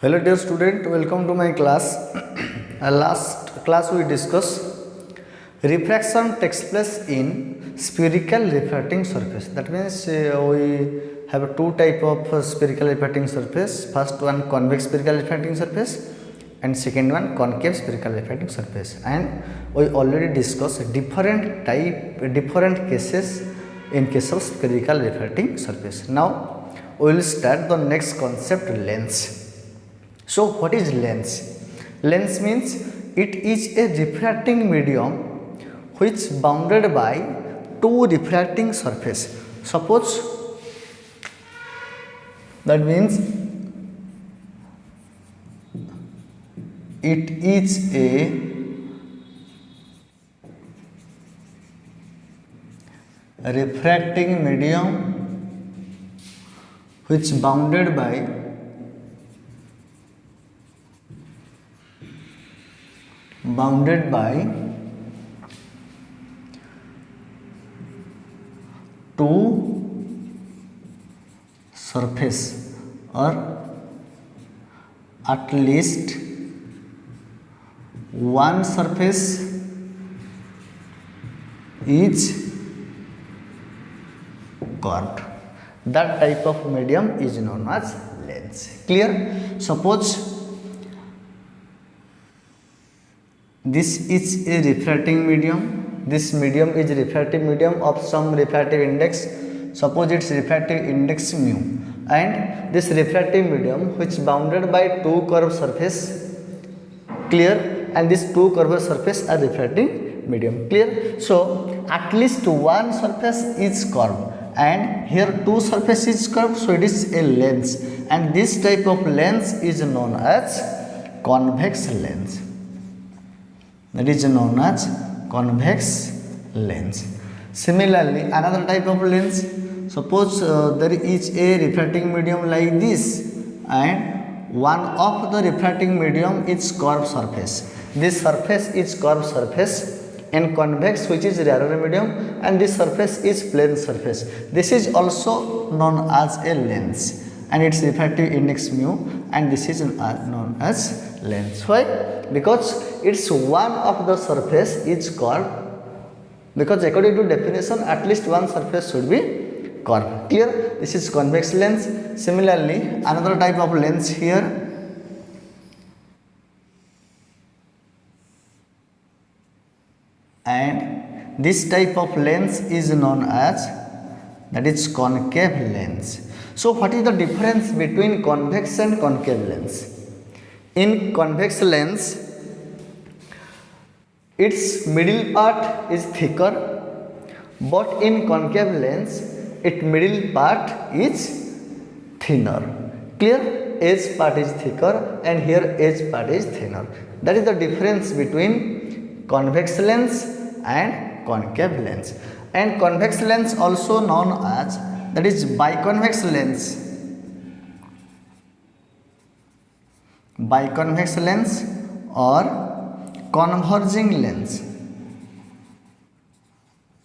Hello dear student, welcome to my class. Last class we discussed refraction takes place in spherical refracting surface. That means we have two type of spherical refracting surface. First one convex spherical refracting surface and second one concave spherical refracting surface. And we already discussed different cases in case of spherical refracting surface. Now we will start the next concept, lens. So what is lens? Lens means it is a refracting medium which bounded by two refracting surface. Suppose that means it is a refracting medium which bounded by two surface or at least one surface is curved. That type of medium is known as lens. Clear? Suppose this is a refracting medium. This medium is refractive medium of some refractive index. Suppose its refractive index mu, and this refractive medium which bounded by two curved surface. Clear? And these two curved surface are refracting medium. Clear? So at least one surface is curved, and here two surface is curved, so it is a lens, and this type of lens is known as convex lens. That is known as convex lens. Similarly, another type of lens, suppose there is a refracting medium like this, and one of the refracting medium is curved surface. This surface is curved surface, and convex, which is rarer medium, and this surface is plane surface. This is also known as a lens, and its refractive index mu, and this is known as lens. Why? Because it's one of the surface is curved, because according to definition at least one surface should be curved. Clear? This is convex lens. Similarly, another type of lens here, and this type of lens is known as, that is concave lens. So what is the difference between convex and concave lens? In convex lens, its middle part is thicker, but in concave lens, its middle part is thinner. Clear? Edge part is thicker and here edge part is thinner. That is the difference between convex lens and concave lens. And convex lens also known as, that is biconvex lens. Biconvex lens or converging lens.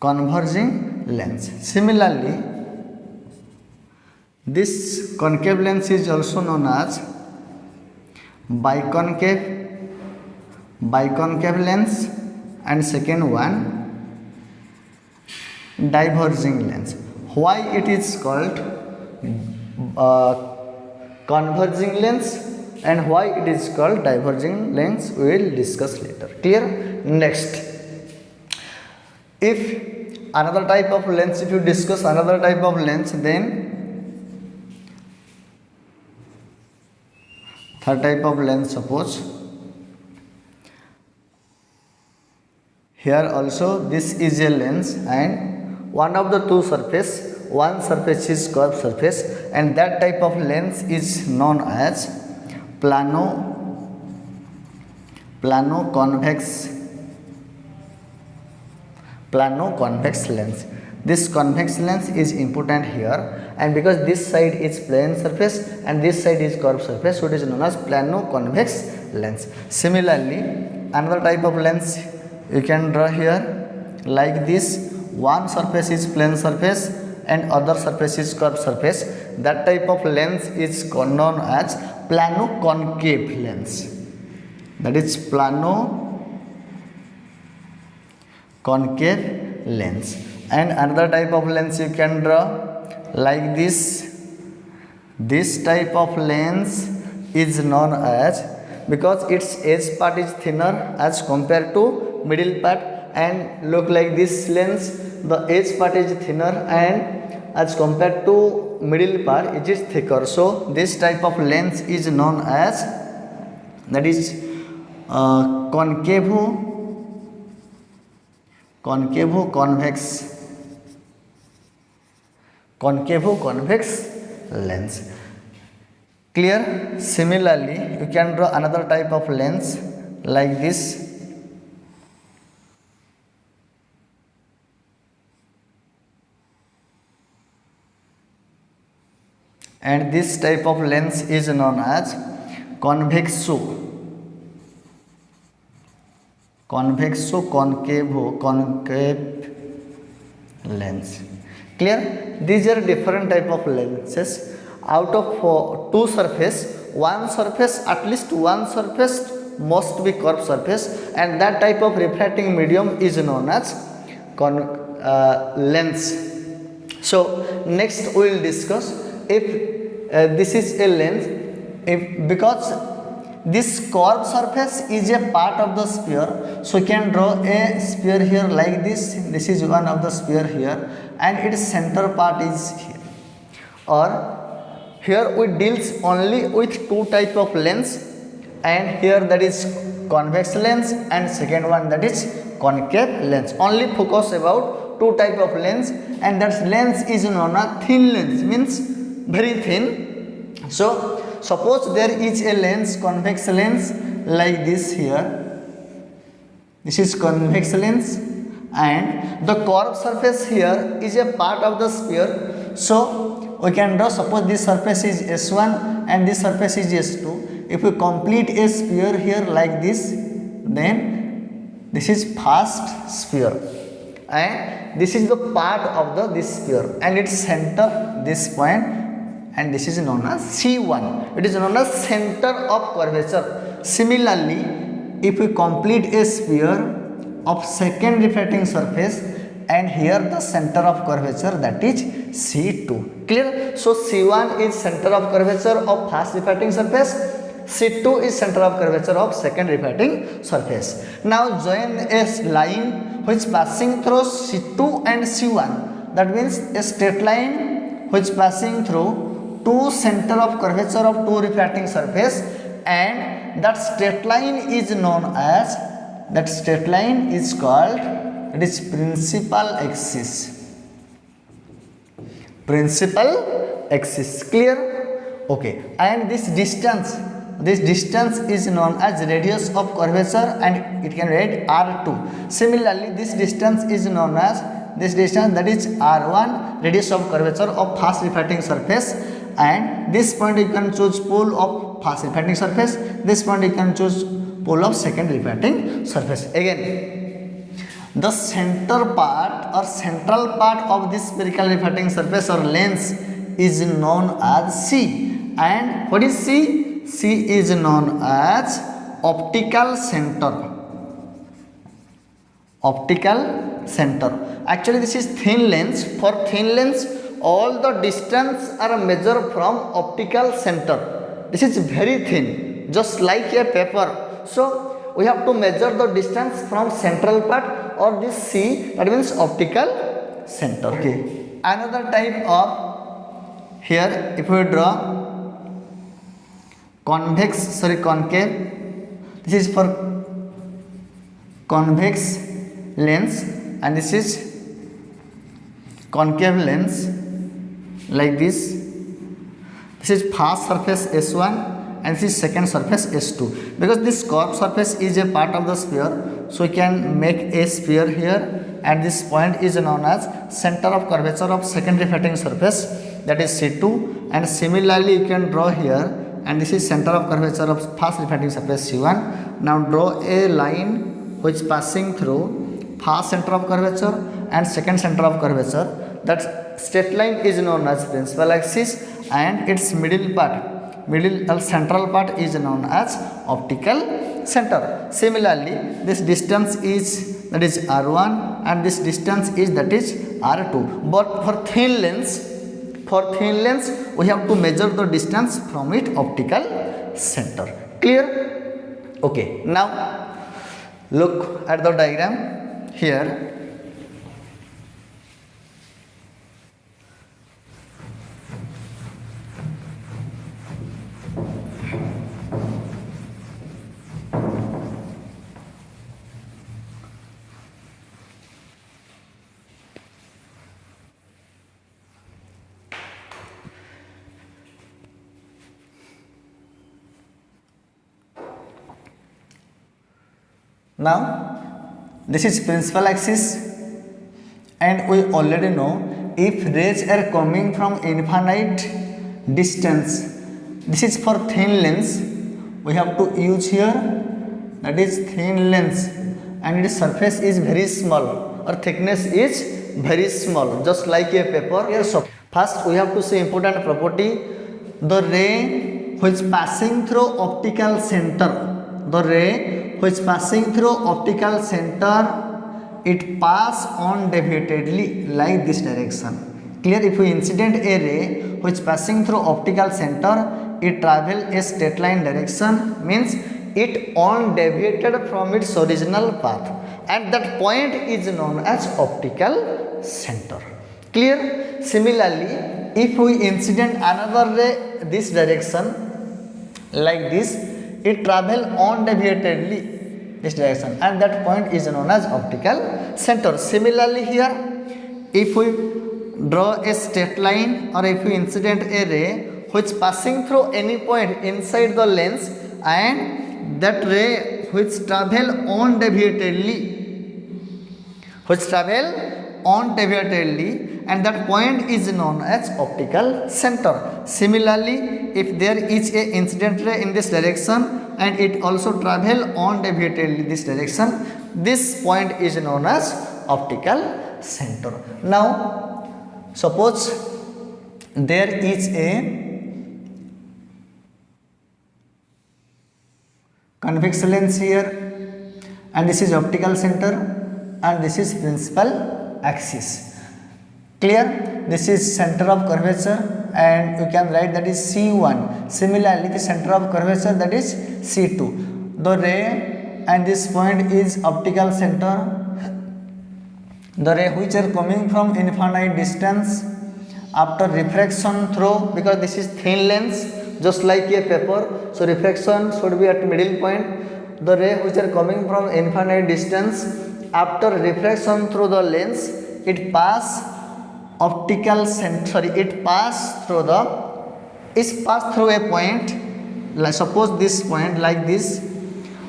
Converging lens. Similarly, this concave lens is also known as biconcave lens, and second one diverging lens. Why it is called converging lens and why it is called diverging lens, we will discuss later. Clear? Next, if another type of lens, if you discuss another type of lens, then third type of lens, suppose here also this is a lens, and one of the two surface, one surface is curved surface, and that type of lens is known as Plano convex lens. This convex lens is important here, and because this side is plane surface and this side is curved surface, so it is known as Plano convex lens. Similarly, another type of lens you can draw here like this. One surface is plane surface and other surface is curved surface. that type of lens is known as plano concave lens. That is plano concave lens. And another type of lens you can draw like this. This type of lens is known as, because its edge part is thinner as compared to middle part, and look like this lens, the edge part is thinner and as compared to middle part it is thicker. So this type of lens is known as, that is concave convex lens. Clear? Similarly, you can draw another type of lens like this. And this type of lens is known as concave lens. Clear? These are different type of lenses. Out of two surface, at least one surface must be curved surface, and that type of refracting medium is known as lens. So next we will discuss if this is a lens, because this curved surface is a part of the sphere, so you can draw a sphere here like this. This is one of the sphere here, and its center part is here. Or here we deals only with two type of lens, and here that is convex lens, and second one that is concave lens. Only focus about two type of lens, and that lens is known as thin lens, means very thin. So suppose there is a lens, convex lens like this here. This is convex lens, and the curved surface here is a part of the sphere. So we can draw, suppose this surface is S1 and this surface is S2. If we complete a sphere here like this, then this is first sphere, and this is the part of this sphere, and its center this point, and this is known as C1. It is known as center of curvature. Similarly, if we complete a sphere of second refracting surface, and here the center of curvature, that is C2. Clear? So C1 is center of curvature of first refracting surface, C2 is center of curvature of second refracting surface. Now join a line which passing through C2 and C1. That means a straight line which passing through two center of curvature of two refracting surface, and that straight line is known as, that straight line is called, it is principal axis. Clear? Okay. And this distance is known as radius of curvature, and it can read R2. Similarly, this distance is known as, this distance, that is R1, radius of curvature of first refracting surface, and this point you can choose pole of first refracting surface, this point you can choose pole of second refracting surface. Again, the center part or central part of this spherical refracting surface or lens is known as C. And what is C? C is known as optical center. Actually, this is thin lens. For thin lens, all the distance are measured from optical center. This is very thin, just like a paper. So we have to measure the distance from central part or this C, that means optical center. Okay. Another type of, here if we draw concave, this is for convex lens, and this is concave lens like this. This is first surface S1 and this is second surface S2. Because this curved surface is a part of the sphere, so we can make a sphere here, and this point is known as center of curvature of second refracting surface, that is C2. And similarly you can draw here, and this is center of curvature of first refracting surface C1. Now draw a line which passing through first center of curvature and second center of curvature. That straight line is known as principal axis, and its middle part, central part is known as optical center. Similarly, this distance is that is R1 and this distance is that is R2. But for thin lens, we have to measure the distance from its optical center. Clear? Okay. Now look at the diagram here. Now this is principal axis, and we already know if rays are coming from infinite distance, this is for thin lens, we have to use here that is thin lens, and its surface is very small or thickness is very small, just like a paper. Here, so first we have to see important property. The ray which passing through optical center, it pass on deviatedly like this direction. Clear? If we incident a ray which passing through optical center, it travel a straight line direction, means it on deviated from its original path, and that point is known as optical center. Clear? Similarly, if we incident another ray this direction like this, it travel on deviatedly this direction, and that point is known as optical center. Similarly here, if we draw a straight line or if we incident a ray which passing through any point inside the lens, and that ray which travel on deviatedly, and that point is known as optical center. Similarly, if there is a incident ray in this direction and it also travel on deviatedly this direction, this point is known as optical center. Now suppose there is a convex lens here, and this is optical center and this is principal axis. Clear? This is center of curvature, and you can write that is C1. Similarly, the center of curvature, that is C2. The ray and this point is optical center. The ray which are coming from infinite distance after refraction through, because this is thin lens just like a paper, so refraction should be at middle point. The ray which are coming from infinite distance, after refraction through the lens, it pass optical center, it pass through a point, like suppose this point like this,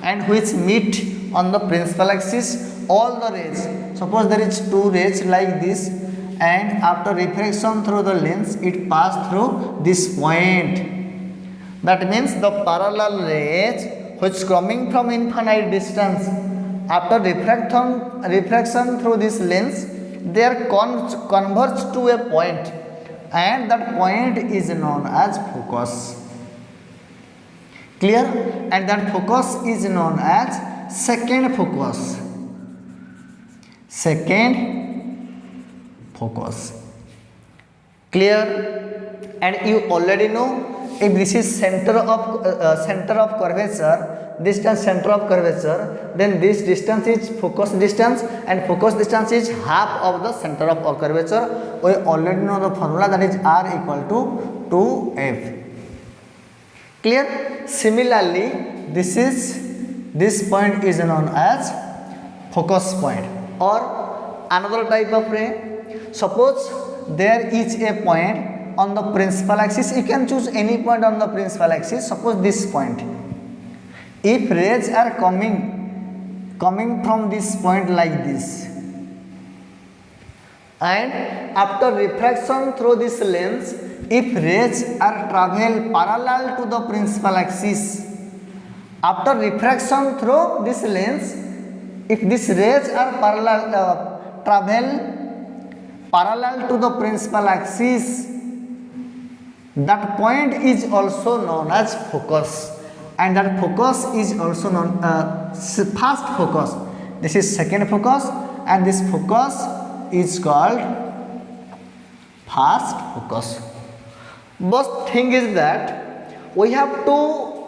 and which meet on the principal axis. All the rays, suppose there is two rays like this, and after refraction through the lens, it pass through this point. That means the parallel rays which coming from infinite distance, after refraction through this lens, they are converged to a point, and that point is known as focus. Clear? And that focus is known as second focus. Clear? And you already know, if this is center of curvature, distance center of curvature, then this distance is focus distance, and focus distance is half of the center of curvature. We already know the formula, that is R equal to 2F. Clear? Similarly, this point is known as focus point. Or another type of ray, suppose there is a point on the principal axis, you can choose any point on the principal axis, suppose this point. If rays are coming from this point like this, and after refraction through this lens, if rays are travel parallel to the principal axis, after refraction through this lens, if these rays are travel parallel to the principal axis, that point is also known as focus, and that focus is also known fast focus. This is second focus, and this focus is called fast focus. But thing is that we have to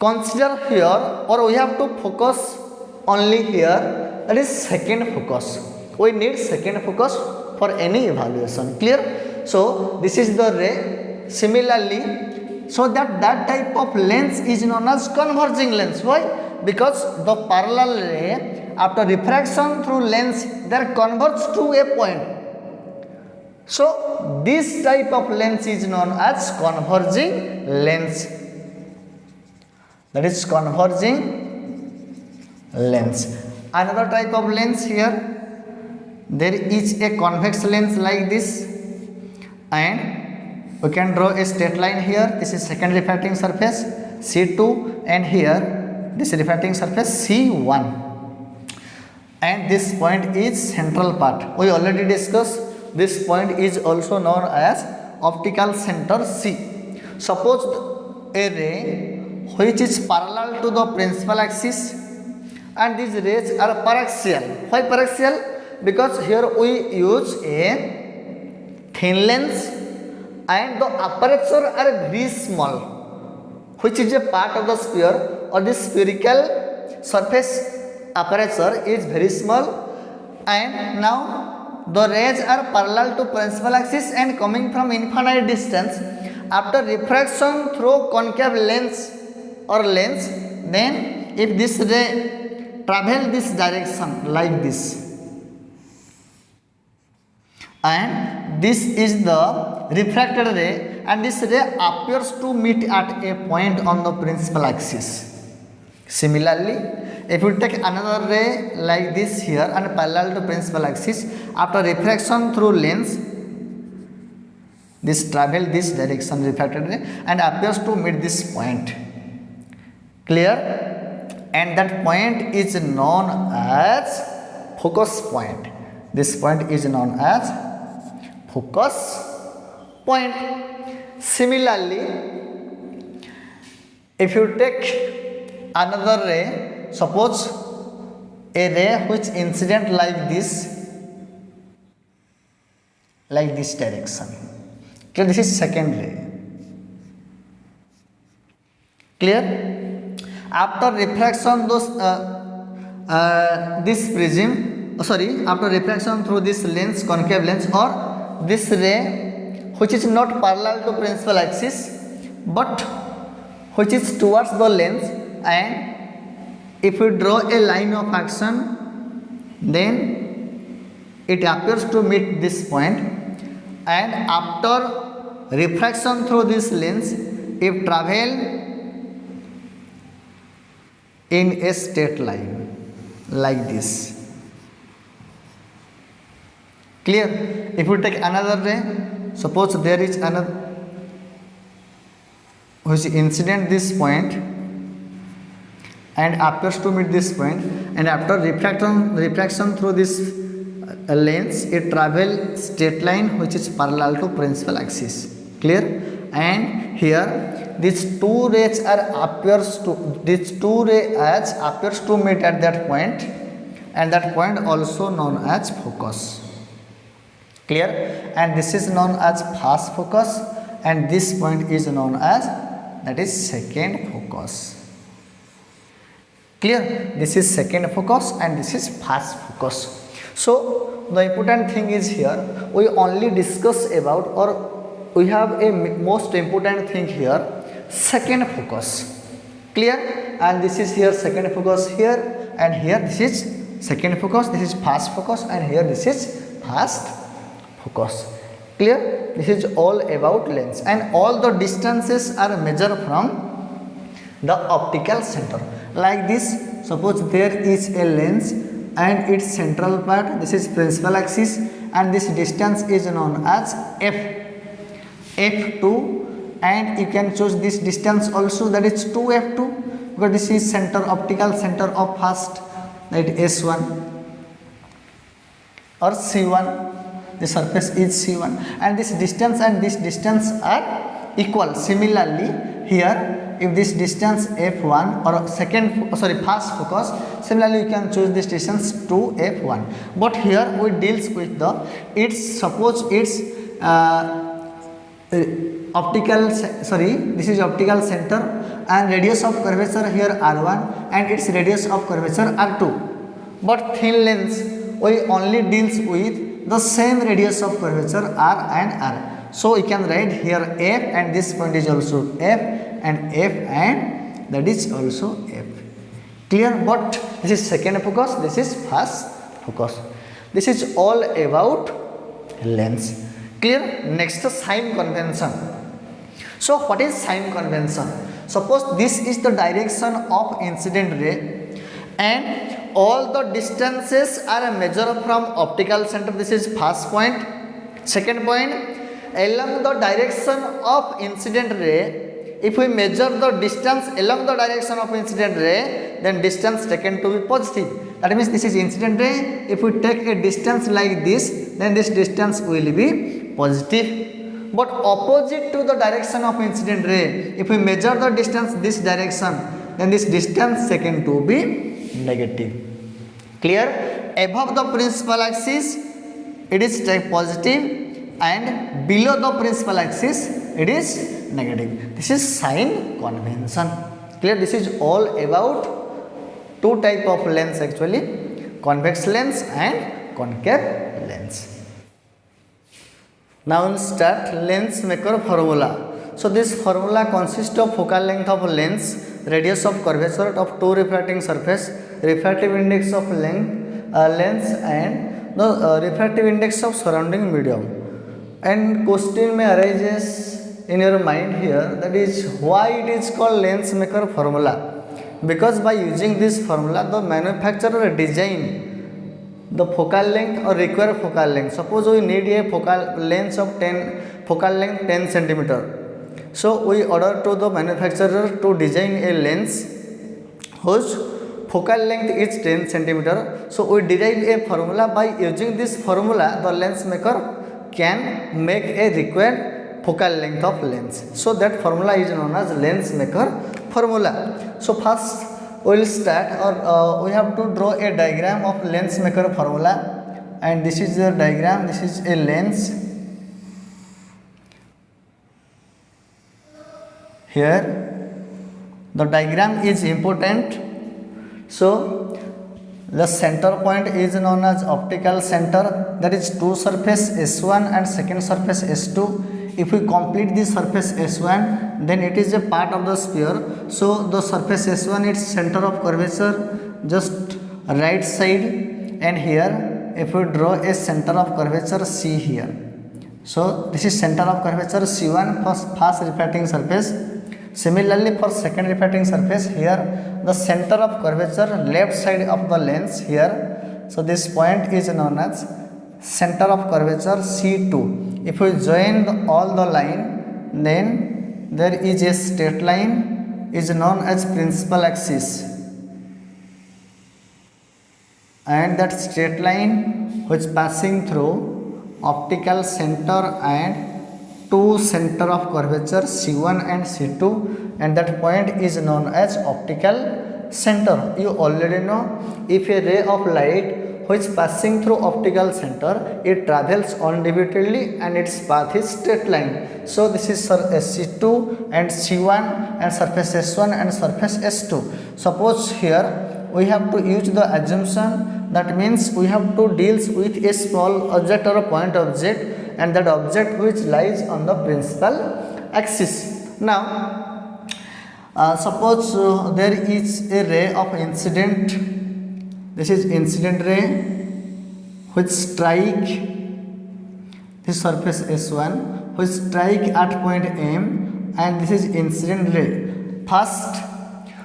consider here, or we have to focus only here, that is second focus. We need second focus for any evaluation. Clear? So this is the ray. Similarly, so that type of lens is known as converging lens. Why? Because the parallel ray, after refraction through lens, they converge to a point. So this type of lens is known as converging lens. That is converging lens. Another type of lens here, there is a convex lens like this, and we can draw a straight line here. This is second refracting surface C2, and here this refracting surface C1, and this point is central part. We already discussed this point is also known as optical center C. Suppose a ray which is parallel to the principal axis, and these rays are paraxial. Why paraxial? Because here we use a thin lens, and the aperture are very small, which is a part of the sphere, or the spherical surface aperture is very small, and now the rays are parallel to principal axis and coming from infinite distance. After refraction through concave lens or lens, then if this ray travel this direction like this, and this is the refracted ray, and this ray appears to meet at a point on the principal axis. Similarly, if you take another ray like this here and parallel to principal axis, after refraction through lens, this travel this direction, refracted ray, and appears to meet this point. Clear? And that point is known as focus point. This point is known as focus point. Similarly, if you take another ray, suppose a ray which incident like this direction. Okay, this is second ray. Clear? After refraction this prism, after refraction through this lens, concave lens, or this ray which is not parallel to principal axis but which is towards the lens, and if we draw a line of action, then it appears to meet this point, and after refraction through this lens, if travel in a straight line like this. Clear? If we take another ray, suppose there is another which incident this point and appears to meet this point, and after refraction through this lens, it travel straight line which is parallel to principal axis. Clear? And here these two rays appears to meet at that point, and that point also known as focus. Clear? And this is known as fast focus, and this point is known as, that is second focus. Clear? This is second focus and this is fast focus. So the important thing is here we only discuss about, or we have a most important thing here, second focus. Clear? And this is here second focus here, and here this is second focus, this is fast focus, and here this is fast focus. Clear? This is all about lens, and all the distances are measured from the optical center. Like this, suppose there is a lens and its central part, this is principal axis, and this distance is known as f2, and you can choose this distance also, that is 2f2, because this is optical center of first, that is S1 or C1. The surface is C1, and this distance and this distance are equal. Similarly here, if this distance f1 or first focus, similarly you can choose this distance to f1, but here we deals with the, suppose it's this is optical center and radius of curvature here r1 and its radius of curvature r2, but thin lens we only deals with the same radius of curvature r and r. So we can write here f, and this point is also f, and f, and that is also f. Clear? But this is second focus, this is first focus. This is all about lens. Clear? Next, sign convention. So what is sign convention? Suppose this is the direction of incident ray and all the distances are measured from optical center. This is first point. Second point, along the direction of incident ray, if we measure the distance along the direction of incident ray, then distance taken to be positive. That means this is incident ray. If we take a distance like this, then this distance will be positive. But opposite to the direction of incident ray, if we measure the distance this direction, then this distance taken to be negative. Clear? Above the principal axis it is positive, and below the principal axis it is negative. This is sign convention. Clear? This is all about two type of lens actually, convex lens and concave lens. Now we start lens maker formula. So this formula consists of focal length of lens, radius of curvature of two refracting surface, refractive index of lens, and the refractive index of surrounding medium. And question may arises in your mind here, that is why it is called lens maker formula. Because by using this formula, the manufacturer design the focal length or required focal length. Suppose we need a focal length 10 centimeter. So we order to the manufacturer to design a lens whose focal length is 10 centimeter. So we derive a formula. By using this formula, the lens maker can make a required focal length of lens. So that formula is known as lens maker formula. So first we will start, or we have to draw a diagram of lens maker formula, and this is the diagram. This is a lens. Here the diagram is important. So the center point is known as optical center, that is two surface S1 and second surface S2. If we complete this surface S1, then it is a part of the sphere. So the surface S1 is center of curvature just right side, and here if we draw a center of curvature C here. So this is center of curvature C1 for first refracting surface. Similarly for second refracting surface, here the center of curvature left side of the lens here. So this point is known as center of curvature C2. If we join all the line, then there is a straight line is known as principal axis, and that straight line which passing through optical center and two center of curvature C1 and C2, and that point is known as optical center. You already know, if a ray of light which passing through optical center, it travels undividedly and its path is straight line. So this is C2 and C1 and surface S1 and surface S2. Suppose here we have to use the assumption, that means we have to deal with a small object or a point object, and that object which lies on the principal axis. Now suppose there is a ray of incident. This is incident ray which strike this surface S1, which strike at point M, and this is incident ray. First,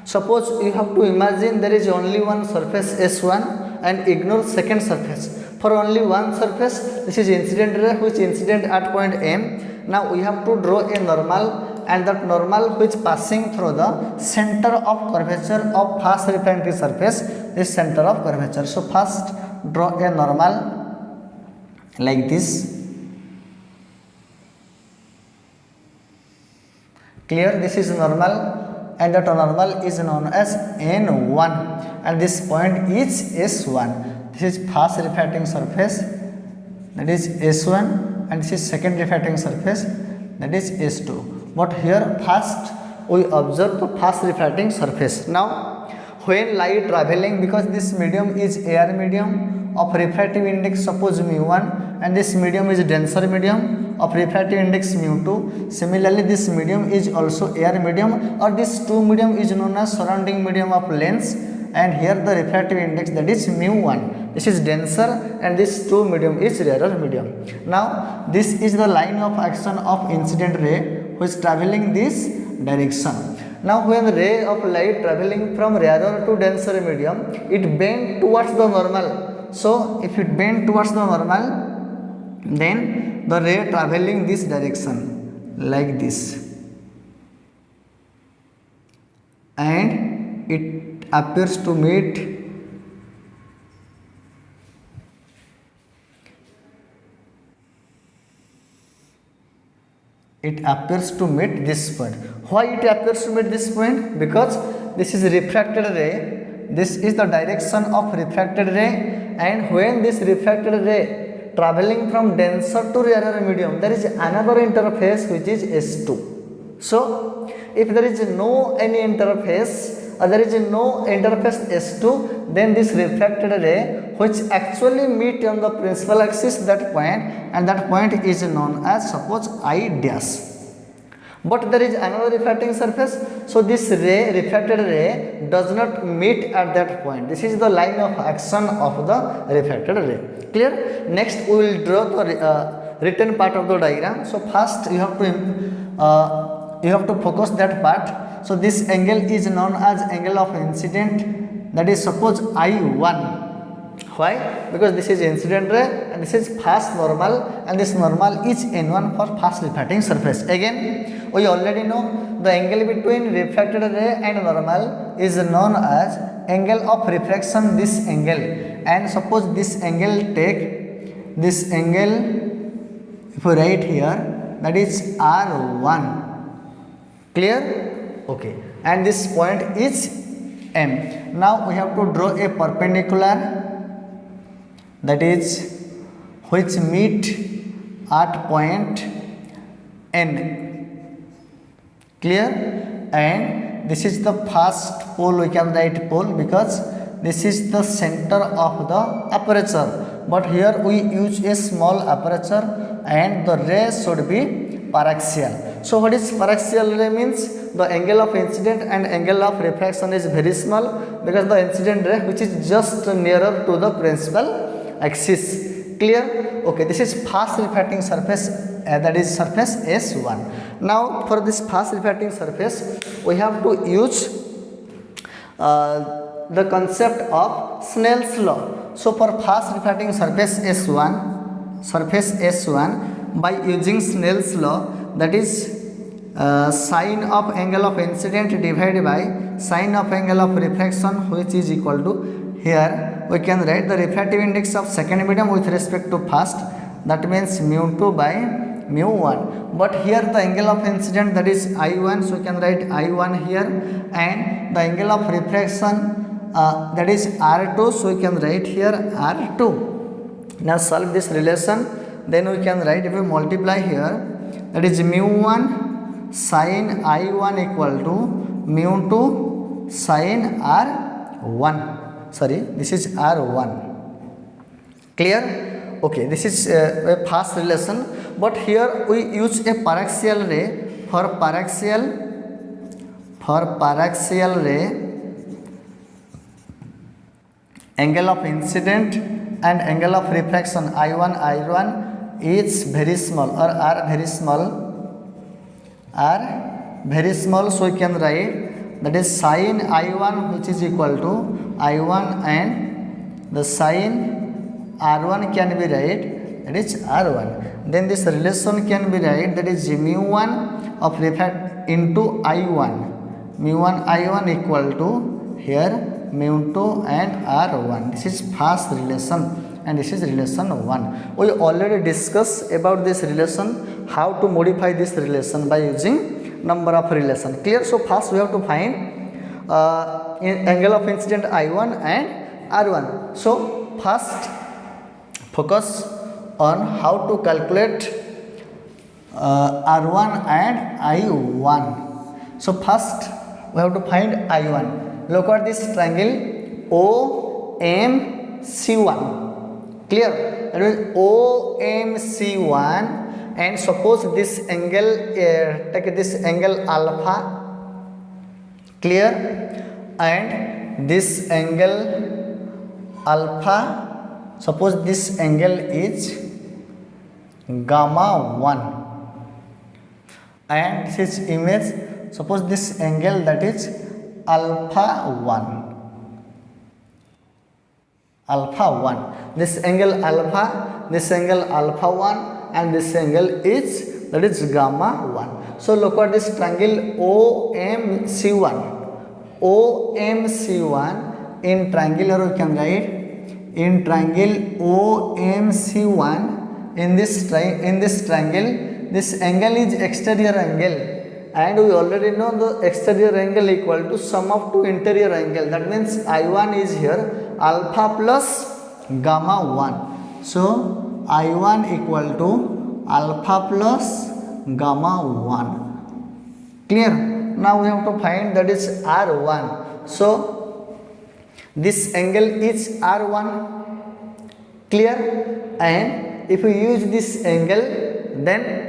suppose you have to imagine there is only one surface S1 and ignore second surface. For only one surface, this is incident ray which incident at point M. Now we have to draw a normal, and that normal which passing through the center of curvature of first refracting surface, this center of curvature. So first draw a normal like this. Clear? This is normal, and that normal is known as N1, and this point is S1. This is first refracting surface, that is S1, and this is second refracting surface, that is S2. But here first we observe the first refracting surface. Now when light traveling, because this medium is air medium of refractive index suppose mu1, and this medium is denser medium of refractive index mu2. Similarly, this medium is also air medium, or this two medium is known as surrounding medium of lens, and here the refractive index, that is mu1. This is denser, and this two medium is rarer medium. Now this is the line of action of incident ray which is traveling this direction. Now when ray of light traveling from rarer to denser medium, it bend towards the normal. So if it bend towards the normal, then the ray traveling this direction like this, and it appears to meet this point. Why it appears to meet this point? Because this is refracted ray, this is the direction of refracted ray, and when this refracted ray traveling from denser to rarer medium, there is another interface which is S2. So if there is no any interface, or there is no interface S2, then this refracted ray which actually meet on the principal axis, that point, and that point is known as suppose I dash. But there is another refracting surface, so this ray, refracted ray, does not meet at that point. This is the line of action of the refracted ray. Clear? Next we will draw the written part of the diagram. So first you have to focus that part. So this angle is known as angle of incident, that is suppose I1. Why? Because this is incident ray and this is first normal, and this normal is N1 for first refracting surface. Again, we already know the angle between refracted ray and normal is known as angle of refraction, this angle. And suppose this angle, take this angle, if we write here, that is R1. Clear? Okay. And this point is M. Now we have to draw a perpendicular, that is which meet at point N. Clear? And this is the first pole, we can write pole because this is the center of the aperture, but here we use a small aperture and the ray should be paraxial. So what is paraxial ray means? The angle of incident and angle of refraction is very small, because the incident ray which is just nearer to the principal axis. Clear? Okay, this is fast refracting surface, that is surface S1. Now for this fast refracting surface, we have to use the concept of Snell's law. So for fast refracting surface S1, by using Snell's law, that is sine of angle of incident divided by sine of angle of refraction, which is equal to, here we can write the refractive index of second medium with respect to first, that means mu2 by mu1. But here the angle of incident, that is I1, so we can write I1 here, and the angle of refraction, that is R2, so we can write here R2. Now solve this relation, then we can write, if we multiply here, that is mu1 sin I1 equal to mu2 sin R1. Sorry, this is R1. Clear? Okay, this is a fast relation, but here we use a paraxial ray. For paraxial ray, angle of incident and angle of refraction I1 is very small, or are very small, so we can write, that is sin I1 which is equal to I1, and the sin R1 can be write, that is R1. Then this relation can be write, that is mu1 of refract into I1, mu1 I1 equal to here mu2 and R1. This is fast relation, and this is relation 1. We already discussed about this relation, how to modify this relation by using number of relation. Clear? So first we have to find angle of incident I1 and R1. So first focus on how to calculate R1 and I1. So first we have to find I1. Look at this triangle OMC1. Clear? That is OMC1, and suppose this angle, take this angle alpha. Clear? And this angle alpha, suppose this angle is gamma 1, and this image, suppose this angle that is alpha 1. Alpha 1. This angle alpha, this angle alpha 1, and this angle is, that is gamma 1. So look at this triangle OMC1. OMC1, in triangle, or we can write in triangle OMC1. In this triangle, this angle is exterior angle, and we already know the exterior angle equal to sum of two interior angle. That means I1 is here alpha plus gamma 1. So I1 equal to alpha plus gamma 1. Clear? Now we have to find that is R1. So this angle is R1. Clear? And if we use this angle, then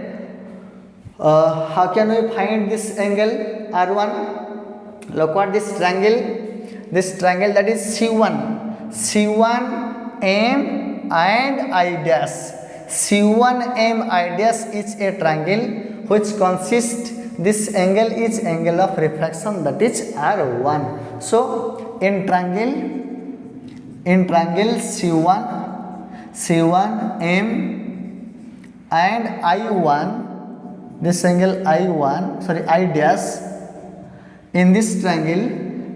how can we find this angle R1? Look at this triangle that is C1, C1M and I dash. C1M I dash is a triangle which consists, this angle is angle of refraction, that is R1. So in triangle C1M and I1, this angle I dash, in this triangle,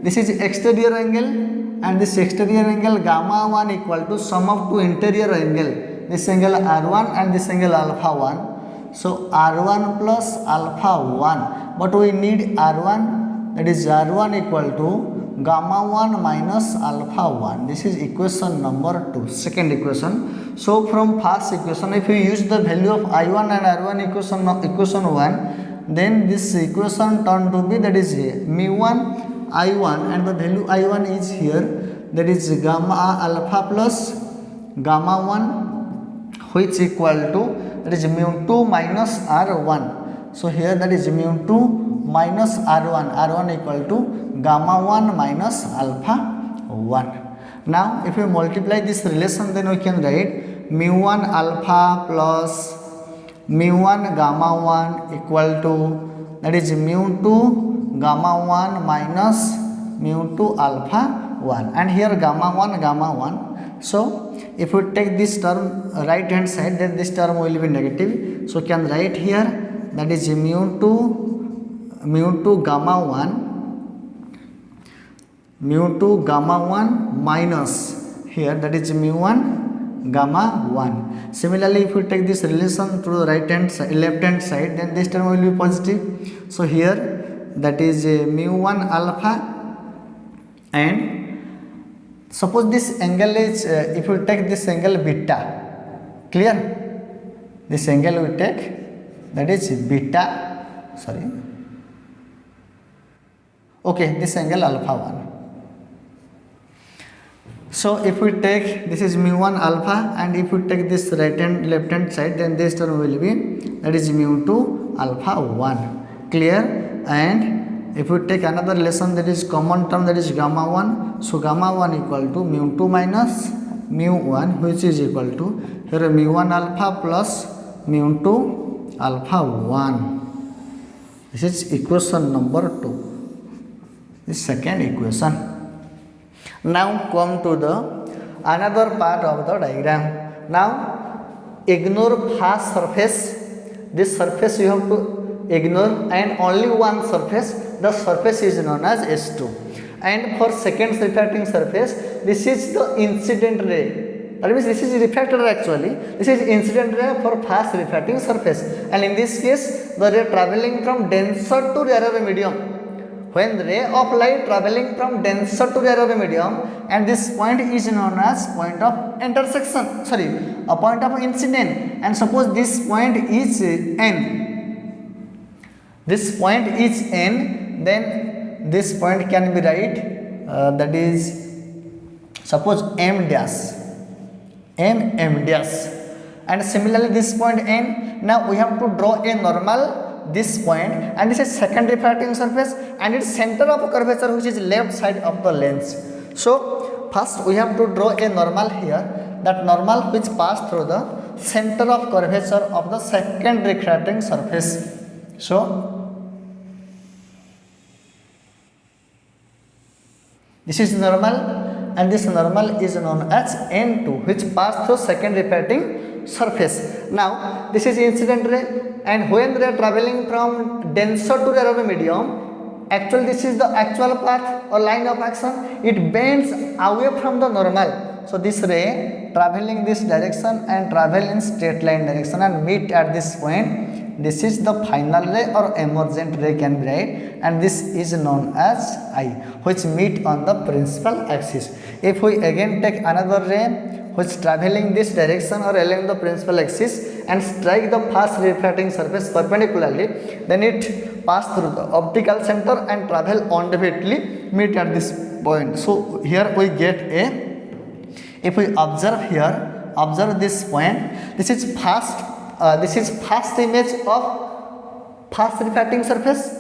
this is exterior angle, and this exterior angle gamma 1 equal to sum of two interior angle, this angle R1 and this angle alpha 1. So R1 plus alpha 1, but we need R1, that is R1 equal to gamma 1 minus alpha 1. This is equation number 2, second equation. So from first equation, if you use the value of I1 and R1 equation 1, then this equation turned to be, that is mu1 I1, and the value I1 is here, that is gamma alpha plus gamma 1, which equal to, that is mu2 minus R1. So here that is mu2 minus R1 equal to gamma 1 minus alpha 1. Now if we multiply this relation, then we can write mu1 alpha plus mu1 gamma 1 equal to, that is mu2 gamma 1 minus mu2 alpha 1, and here gamma 1. So if we take this term right hand side, then this term will be negative. So can write here, that is mu2 gamma 1 minus here, that is mu1 gamma 1. Similarly, if we take this relation to the left hand side, then this term will be positive. So here that is mu1 alpha, and suppose this angle is, if we take this angle beta, clear? This angle we take, that is beta, this angle alpha 1. So if we take, this is mu1 alpha, and if we take this right hand left hand side, then this term will be, that is mu2 alpha 1. Clear? And if we take another relation, that is common term, that is gamma 1. So gamma 1 equal to mu2 minus mu1, which is equal to here mu1 alpha plus mu2 alpha 1. This is equation number 2. This second equation. Now come to the another part of the diagram. Now ignore first surface. This surface you have to ignore, and only one surface, the surface is known as S2. And for second refracting surface, this is the incident ray. That means this is refracted ray actually. This is incident ray for fast refracting surface, and in this case the ray traveling from denser to rarer medium. When ray of light traveling from denser to rarer medium, and this point is known as point of intersection, sorry, a point of incident, and suppose this point is n, this point is n, then this point can be write that is suppose m dash, m dash, and similarly this point n. Now we have to draw a normal this point, and this is second refracting surface and its center of curvature which is left side of the lens. So first we have to draw a normal here, that normal which pass through the center of curvature of the second refracting surface. So this is normal, and this normal is known as N2, which pass through second refracting surface. Now this is incident ray, and when they are traveling from denser to rarer medium, actually this is the actual path or line of action, it bends away from the normal. So this ray traveling this direction and travel in straight line direction and meet at this point. This is the final ray or emergent ray can be right, and this is known as I, which meet on the principal axis. If we again take another ray which traveling this direction or along the principal axis and strike the fast refracting surface perpendicularly, then it pass through the optical center and travel ondulatory meet at this point. So here we get a, if we observe here, observe this point, this is fast image of fast refracting surface,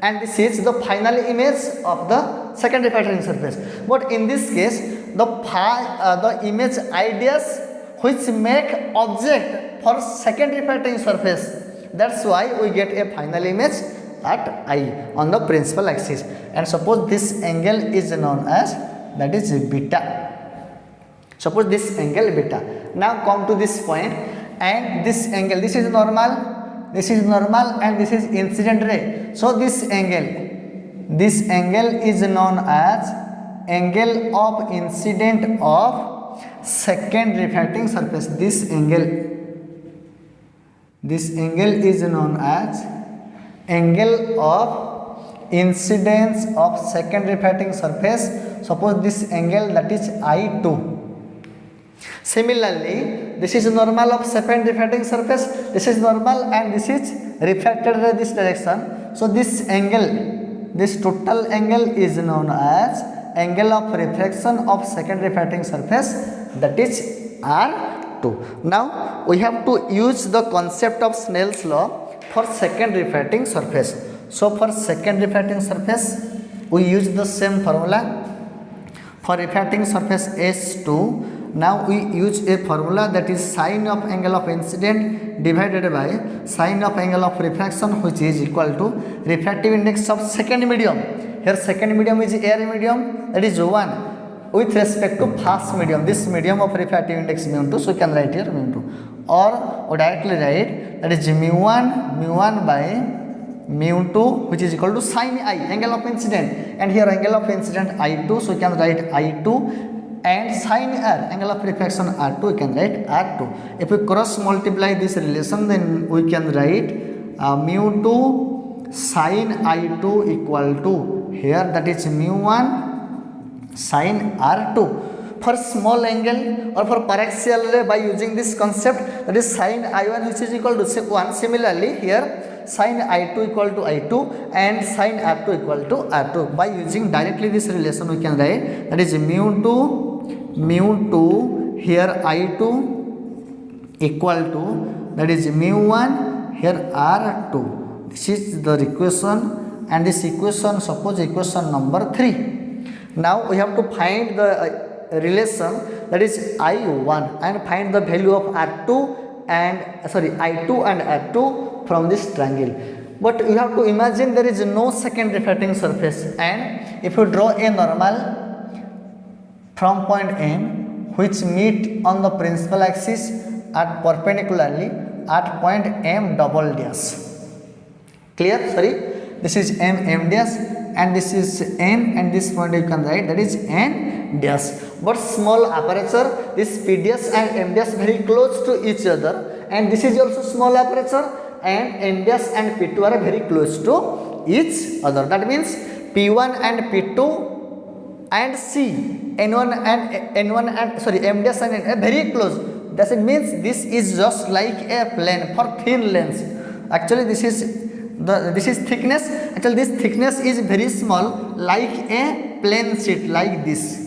and this is the final image of the second refracting surface. But in this case the image ideas which make object for second refracting surface, that's why we get a final image at I on the principal axis. And suppose this angle is known as, that is beta, suppose this angle beta. Now come to this point, and this angle, this is normal, and this is incident ray. So this angle is known as angle of incident of second refracting surface. This angle is known as angle of incidence of second refracting surface. Suppose this angle, that is I2. Similarly, this is normal of second refracting surface, this is normal, and this is refracted in this direction. So this angle, this total angle is known as angle of refraction of second refracting surface, that is R2. Now we have to use the concept of Snell's law for second refracting surface. So for second refracting surface we use the same formula. For refracting surface S2, now we use a formula, that is sine of angle of incident divided by sine of angle of refraction, which is equal to refractive index of second medium. Here second medium is air medium, that is 1 with respect to fast medium. This medium of refractive index mu2, so we can write here mu2, or we directly write that is mu1 by mu2, which is equal to sine I, angle of incident, and here angle of incident I2, so we can write I2, and sine R, angle of refraction R2, we can write R2. If we cross multiply this relation, then we can write mu2 sine I2 equal to, here that is mu1 sine R2. For small angle or for paraxial ray, by using this concept, that is sine I1 which is equal to 1. Similarly here sine I2 equal to I2 and sine R2 equal to R2. By using directly this relation, we can write that is mu2 here I2 equal to, that is mu1 here R2. This is the equation, and this equation, suppose equation number 3. Now we have to find the relation, that is I1, and find the value of I2 and R2 from this triangle. But you have to imagine there is no second refracting surface, and if you draw a normal from point M which meet on the principal axis at perpendicularly at point M double dash. Clear? Sorry, this is M dash, and this is N, and this point you can write that is N dash. But small aperture, this P dash and M dash very close to each other, and this is also small aperture, and N dash and P2 are very close to each other. That means P1 and P2 and C, N1 and M dash and N are very close. That means this is just like a plane for thin lens. Actually this is thickness. Actually this thickness is very small, like a plane sheet like this.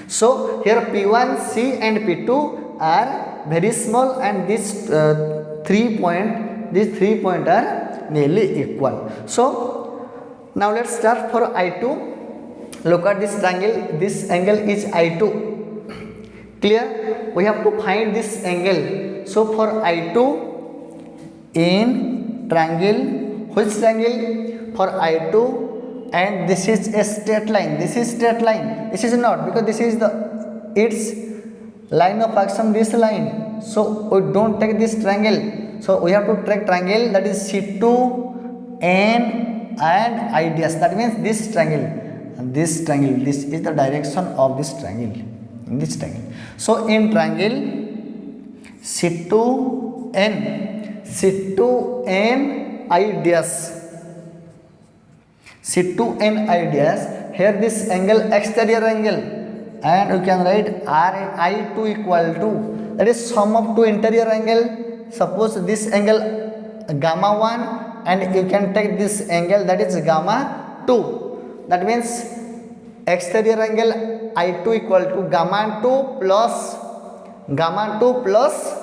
So here P1, C and P2 are very small, and these 3 points are nearly equal. So now let's start for I2. Look at this triangle. This angle is I2. Clear? We have to find this angle. So for I2 in triangle, which triangle? For I2, and this is a straight line. This is straight line. This is not, because this is its line of action, this line. So we don't take this triangle. So we have to take triangle, that is C2, N and I dash. That means this triangle. This is the direction of this triangle. In this triangle. So in triangle C2N I dash. C2N I dash. Here this angle, exterior angle, and you can write I2 equal to, that is sum of two interior angle. Suppose this angle gamma 1, and you can take this angle, that is gamma 2. That means exterior angle I2 equal to gamma 2 plus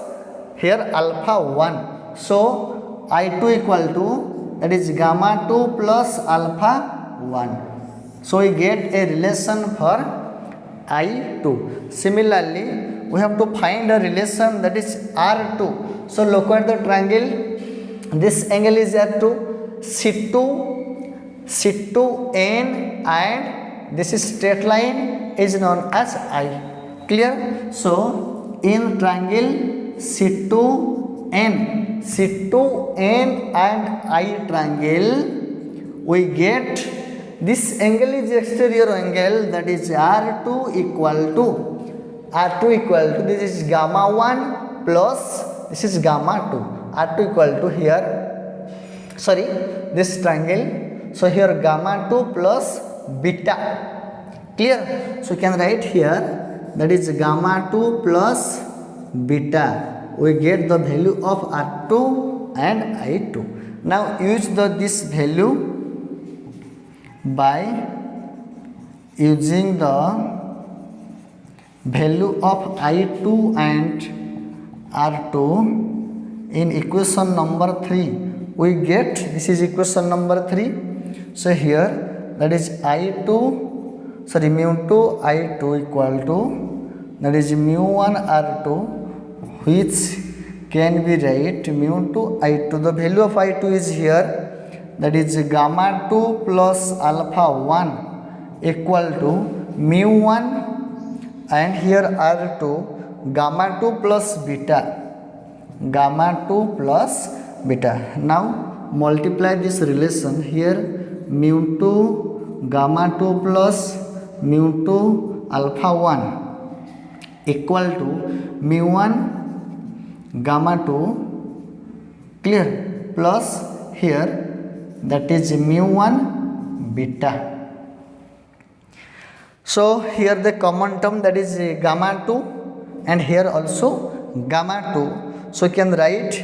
here alpha 1. So I2 equal to, that is gamma 2 plus alpha 1. So we get a relation for I2. Similarly, we have to find a relation, that is R2. So look at the triangle. This angle is R2. C2N, and this is straight line is known as I. Clear? So in triangle C2N and I triangle, we get this angle is exterior angle, that is R2 equal to this is gamma 1 plus this is gamma 2. R2 equal to here, this triangle. So here gamma 2 plus beta. Clear? So you can write here, that is gamma 2 plus beta. We get the value of R2 and I2. Now use this value by using the value of I2 and R2 in equation number 3. We get, this is equation number 3. So here, that is mu2 I2 equal to, that is mu1 R2, which can be write mu2 I2. The value of I2 is here, that is gamma 2 plus alpha 1 equal to mu1, and here R2 gamma 2 plus beta. Now multiply this relation here, mu2 gamma 2 plus mu2 alpha 1 equal to mu1 gamma 2, clear, plus here that is mu1 beta. So here the common term, that is gamma 2, and here also gamma 2. So you can write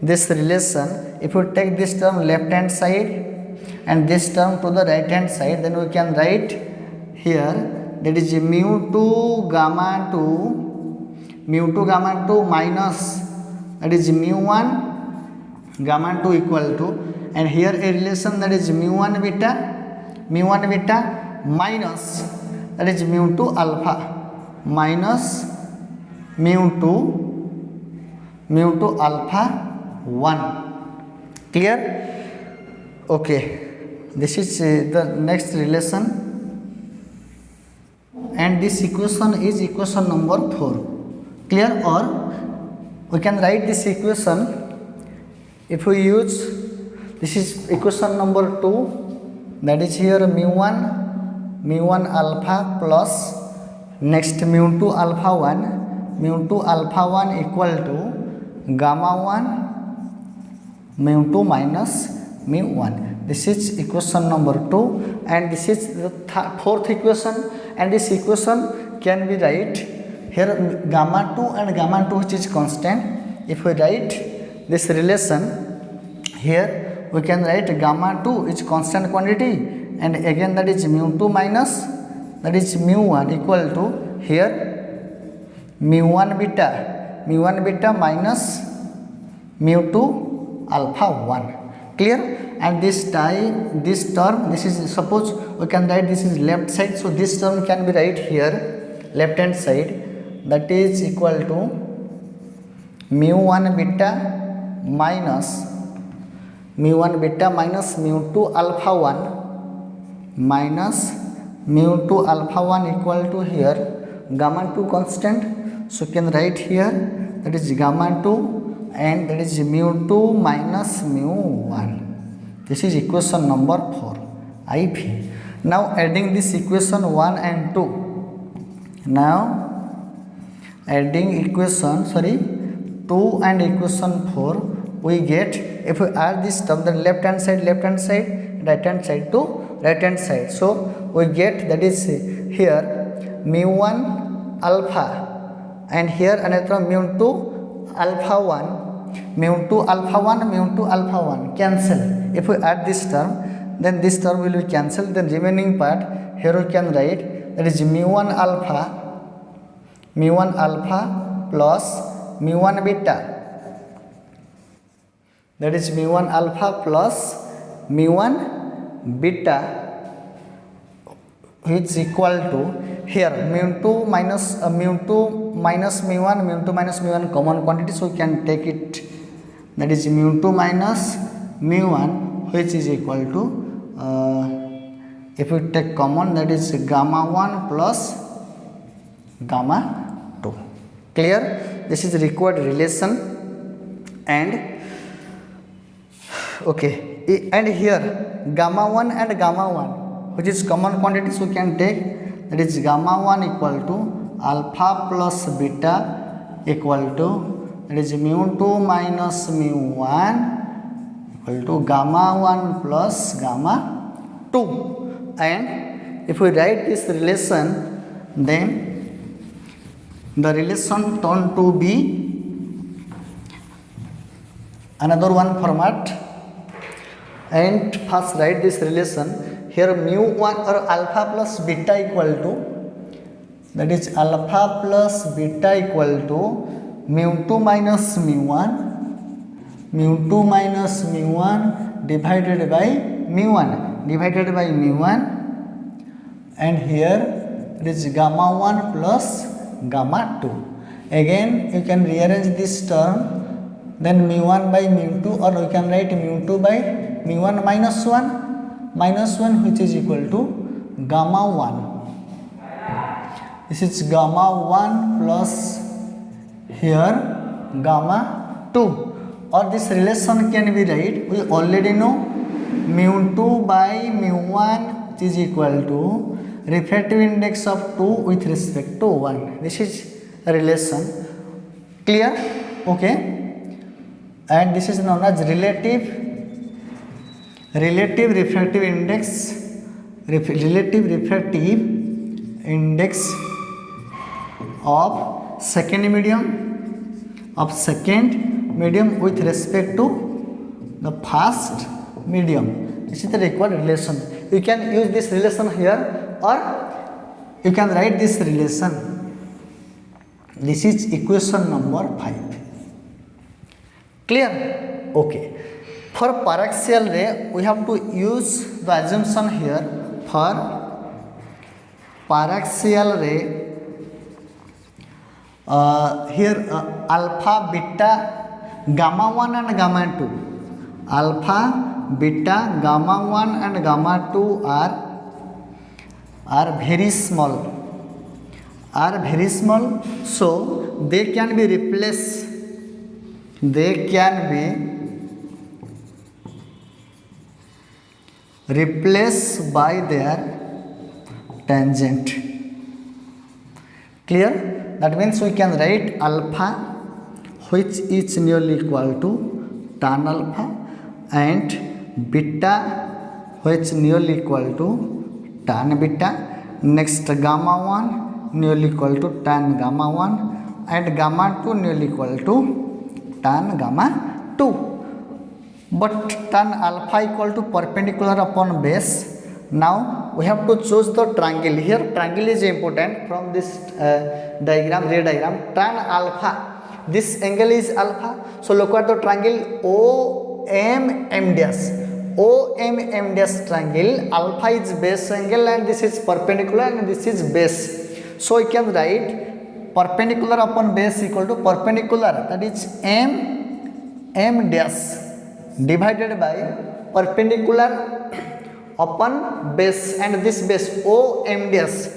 this relation. If you take this term left hand side and this term to the right hand side, then we can write here, that is mu2 gamma 2 minus, that is mu1 gamma 2 equal to, and here a relation, that is mu1 beta minus, that is mu2 alpha minus mu2 alpha 1. Clear? Okay, this is the next relation, and this equation is equation number 4. Clear? Or we can write this equation, if we use, this is equation number 2, that is here mu1 alpha plus Next mu2 alpha 1, mu2 alpha 1 equal to gamma 1 mu2 minus mu1. This is equation number 2, and this is the fourth equation, and this equation can be write here gamma 2 and gamma 2 which is constant. If we write this relation here, we can write gamma 2 is constant quantity, and again that is mu2 minus that is mu1 equal to here mu1 beta minus mu2 alpha 1. Clear? And this term, this is, suppose we can write this is left side, so this term can be write here left hand side, that is equal to mu1 beta minus mu2 alpha 1 minus mu2 alpha 1 equal to here gamma 2 constant, so can write here that is gamma 2 and that is mu2 minus mu1. This is equation number 4, IP. Now adding this equation 1 and 2. Now adding equation 2 and equation 4, we get, if we add this term, the left hand side, right hand side to right hand side. So we get that is here mu1 alpha, and here another mu2 alpha 1, mu2 alpha 1 cancel. If we add this term, then this term will be cancelled, then remaining part here we can write that is mu1 alpha plus mu1 beta, that is mu1 alpha plus mu1 beta, which is equal to here mu2 minus mu1 common quantity, so we can take it, that is mu2 minus mu1, which is equal to if we take common, that is gamma 1 plus gamma 2. Clear? This is required relation. And okay, and here gamma 1 and gamma 1 which is common quantity, so we can take that is gamma 1 equal to alpha plus beta equal to that is mu2 minus mu1 equal to gamma 1 plus gamma 2. And if we write this relation, then the relation turn to be another one format. And first write this relation here mu1 or alpha plus beta equal to, that is alpha plus beta equal to mu2 minus mu1 divided by mu1, and here it is gamma 1 plus gamma 2. Again you can rearrange this term, then mu1 by mu2, or we can write mu2 by mu1 minus 1 which is equal to gamma 1. This is gamma 1 plus here gamma 2. Or this relation can be write, we already know mu2 by mu1 which is equal to refractive index of 2 with respect to 1. This is a relation. Clear? Okay. And this is known as relative refractive index of second medium with respect to the first medium. This is the required relation. You can use this relation here, or you can write this relation. This is equation number 5. Clear? Okay. For paraxial ray, we have to use the assumption here. For paraxial ray, here alpha, beta, gamma 1 and gamma 2. Alpha, beta, gamma 1 and gamma 2 are very small. So they can be replaced. They can be replaced by their tangent. Clear? That means we can write alpha, which is nearly equal to tan alpha, and beta, which nearly equal to tan beta. Next gamma 1 nearly equal to tan gamma 1, and gamma 2 nearly equal to tan gamma 2. But tan alpha equal to perpendicular upon base. Now we have to choose the triangle. Here triangle is important from this diagram, ray diagram. Tan alpha, this angle is alpha, so look at the triangle OMM dash. OMM dash triangle, alpha is base angle and this is perpendicular and this is base. So we can write perpendicular upon base equal to perpendicular, that is M dash divided by perpendicular upon base, and this base OM dash,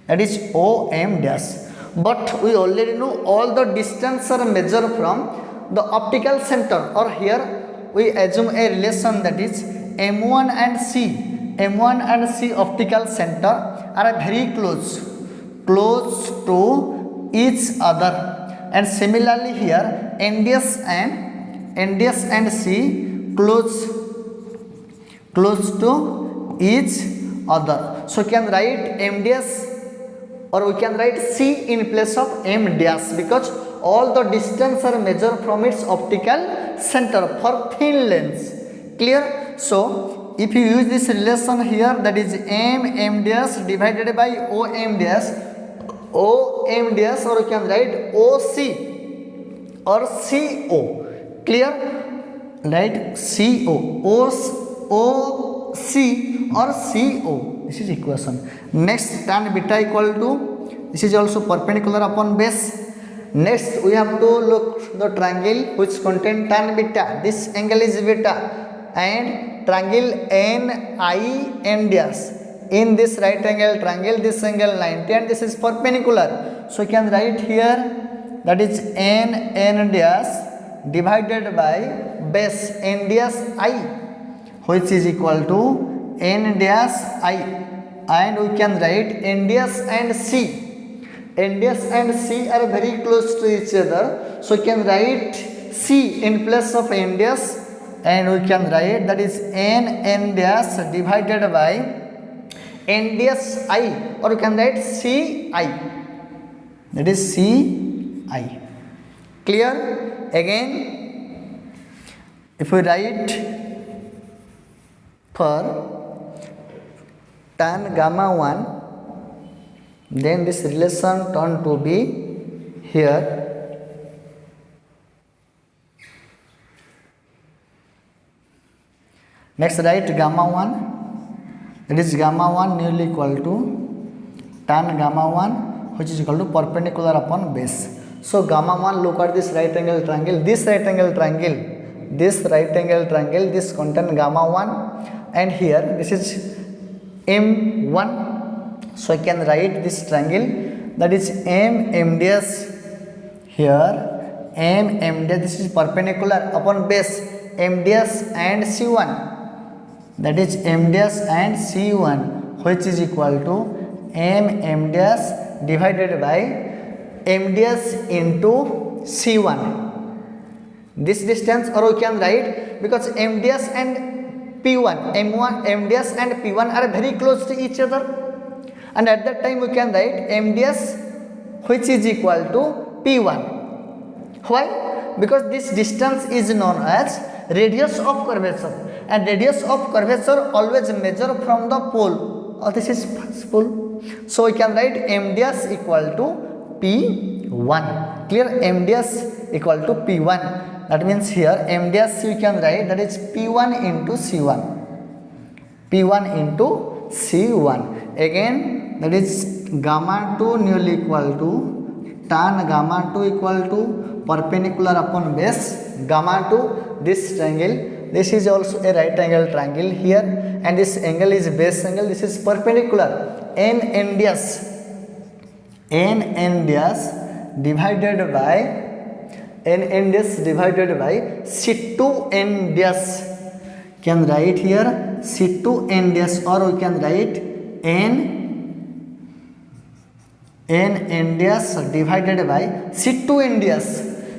that is OM dash. But we already know all the distance are measured from the optical center, or here we assume a relation, that is M1 and C optical center are very close to each other, and similarly here NDS and C close to each other. So we can write MDS, or we can write C in place of M dash, because all the distance are measured from its optical center for thin lens. Clear? So if you use this relation here, that is M dash divided by OM dash, or you can write OC or CO. Clear? Right? CO, OC or CO. This is equation. Next, tan beta equal to, this is also perpendicular upon base. Next we have to look the triangle which contain tan beta. This angle is beta, and triangle NIN dash. In this right angle triangle, this angle 90 and this is perpendicular. So you can write here, that is NN dash divided by base N dash I, which is equal to N dash I, and we can write N dash and C. N dash and C are very close to each other, so we can write C in place of N dash, and we can write, that is N dash divided by N dash I, or we can write CI, that is CI. Clear? Again, if we write for tan gamma 1, then this relation turn to be here next write gamma 1, that is gamma 1 nearly equal to tan gamma 1, which is equal to perpendicular upon base. So gamma 1, look at this right angle triangle, this right angle triangle, this contain gamma 1, and here this is M1. So I can write this triangle, that is M dash here, M dash, this is perpendicular upon base M dash and C1, that is M dash and C1, which is equal to M dash divided by M dash into C1. This distance, or we can write, because M dash and P1, M dash and P1 are very close to each other, and at that time we can write M dash which is equal to P1. Why? Because this distance is known as radius of curvature, and radius of curvature always measure from the pole, or this is first pole. So we can write M dash equal to P1. Clear? M dash equal to P1. That means here M dash we can write, that is P1 into C1. P1 into C1. Again, that is gamma 2 nearly equal to tan gamma 2 equal to perpendicular upon base gamma 2, this triangle, this is also a right angle triangle here, and this angle is base angle, this is perpendicular, NN dash divided by C2N dash. Can write here C2N dash, or we can write n n dash divided by C2 n dash.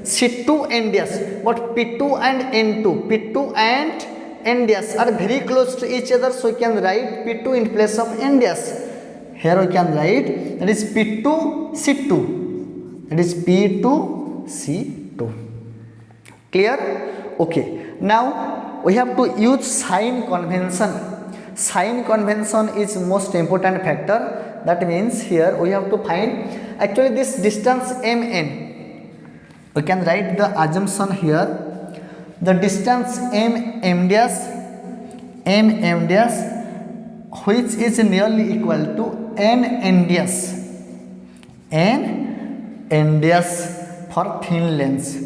C2 n dash. But P2 and N2, P2 and n dash are very close to each other, so we can write P2 in place of n dash. Here we can write that is P2 C2. That is P2 C2. Clear? Okay. Now we have to use sign convention. Sign convention is most important factor. That means here we have to find actually this distance mn. We can write the assumption here. The distance m dash which is nearly equal to n dash for thin lens.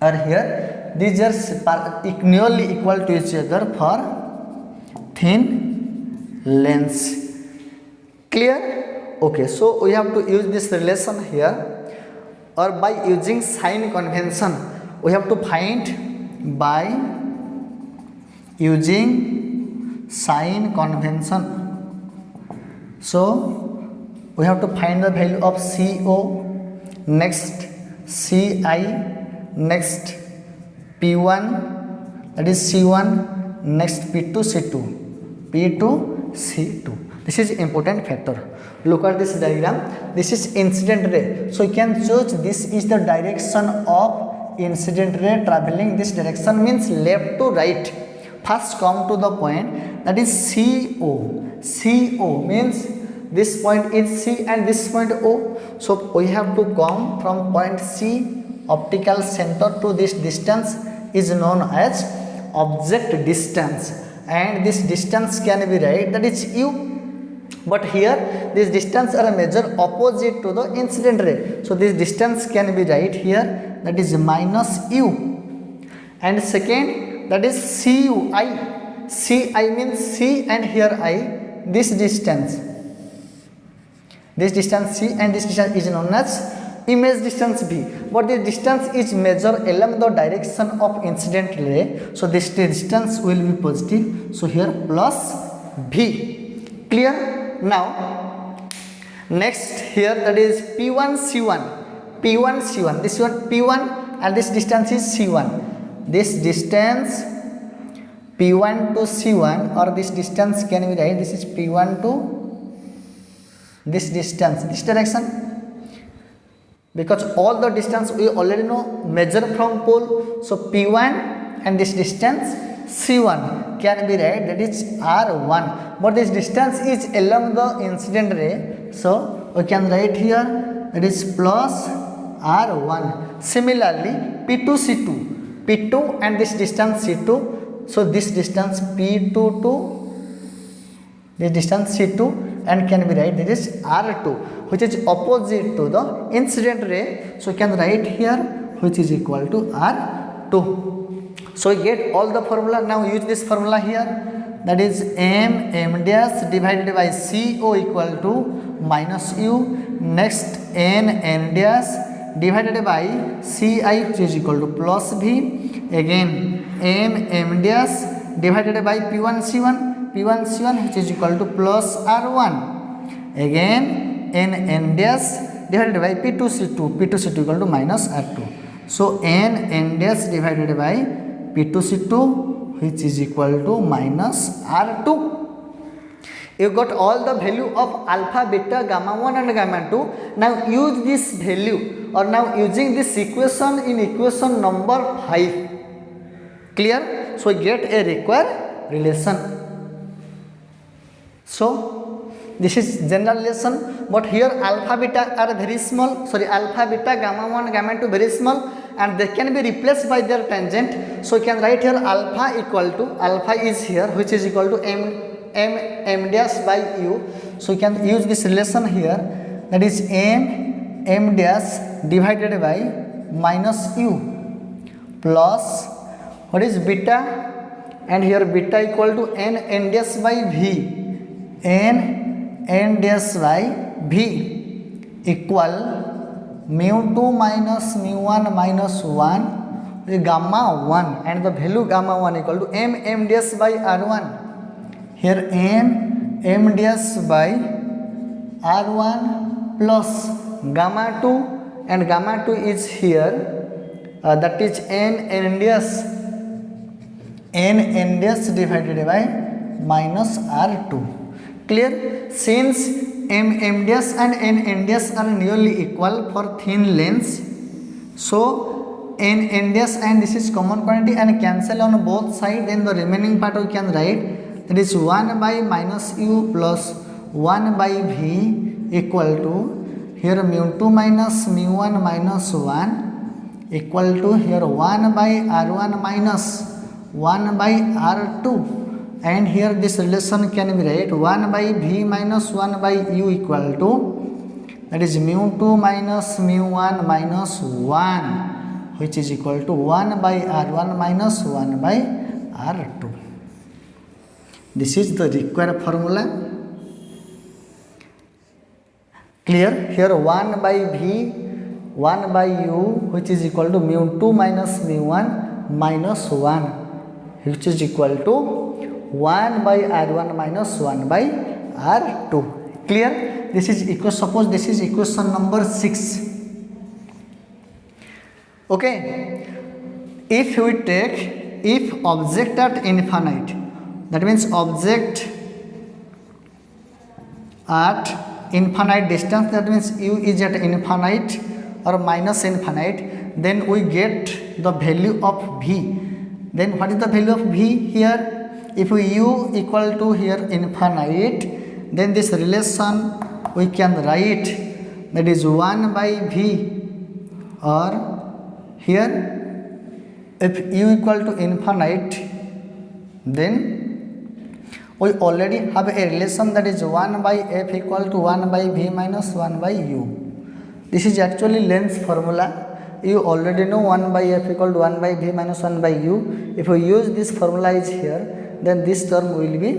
Or here these are nearly equal to each other for thin lens. Clear? Okay, so we have to use this relation here, or by using sign convention we have to find by using sign convention. So we have to find the value of CO, next CI, next P1, that is C1, next P2 C2. This is important factor. Look at this diagram. This is incident ray. So you can choose this is the direction of incident ray traveling. This direction means left to right. First come to the point, that is CO. CO means this point is C and this point O. So we have to come from point C, optical center, to this distance is known as object distance, and this distance can be written that is U. But here this distance are measured opposite to the incident ray, so this distance can be right here, that is minus U. And second, that is CUI. CI means C and here I, this distance C and this distance is known as image distance B. But the distance is measured along the direction of incident ray, so this distance will be positive, so here plus B. Clear? Now next here, that is P1 C1, this one P1 and this distance is C1. This distance P1 to C1, or this distance can be written, this is P1 to this distance, this direction, because all the distance we already know measure from pole. So P1 and this distance C1 can be written, that is R1, but this distance is along the incident ray, so we can write here that is plus R1. Similarly P2 and this distance C2, so this distance P2 to this distance C2 and can be written that is R2, which is opposite to the incident ray, so we can write here which is equal to R2. So we get all the formula. Now use this formula here, that is m dash divided by CO equal to minus U, next n dash divided by CI which is equal to plus V, again m dash divided by P1 C1 which is equal to plus R1, again n dash divided by P2 C2 equal to minus R2. So n dash divided by P2 C2 which is equal to minus R2. You got all the value of alpha, beta, gamma 1 and gamma 2. Now use this value, or now using this equation in equation number 5. Clear? So we get a required relation. So this is general relation, but here alpha, beta are very small. Alpha, beta, gamma 1, gamma 2 very small, and they can be replaced by their tangent. So you can write here alpha equal to, alpha is here which is equal to m dash by U. So you can use this relation here, that is m dash divided by minus U plus what is beta, and here beta equal to n dash by V, n dash by V equal mu2 minus mu1 minus 1 gamma 1, and the value gamma 1 equal to m dash by R1. Here m dash by R1 plus gamma 2, and gamma 2 is here, that is n NDS divided by minus R2. Clear? Since m MDS and n NDS are nearly equal for thin lens, so n NDS and this is common quantity and cancel on both sides, then the remaining part we can write, that is 1 by minus u plus 1 by v equal to here mu2 minus mu1 minus 1 equal to here 1 by r1 minus 1 by r2, and here this relation can be write 1 by v minus 1 by u equal to, that is mu2 minus mu1 minus 1, which is equal to 1 by r1 minus 1 by r2. This is the required formula. Clear? Here 1 by v, 1 by u, which is equal to mu2 minus mu1 minus 1, which is equal to 1 by r1 minus 1 by r2. Clear? This is equation. Suppose this is equation number 6. Okay. If we take, if object at infinite, that means object at infinite distance, that means u is at infinite or minus infinite, then we get the value of v. Then what is the value of v here? If we u equal to here infinite, then this relation we can write, that is 1 by v, or here if u equal to infinite, then we already have a relation, that is 1 by f equal to 1 by v minus 1 by u. This is actually Lense formula. You already know 1 by f equal to 1 by v minus 1 by u. If we use this formula is here, then this term will be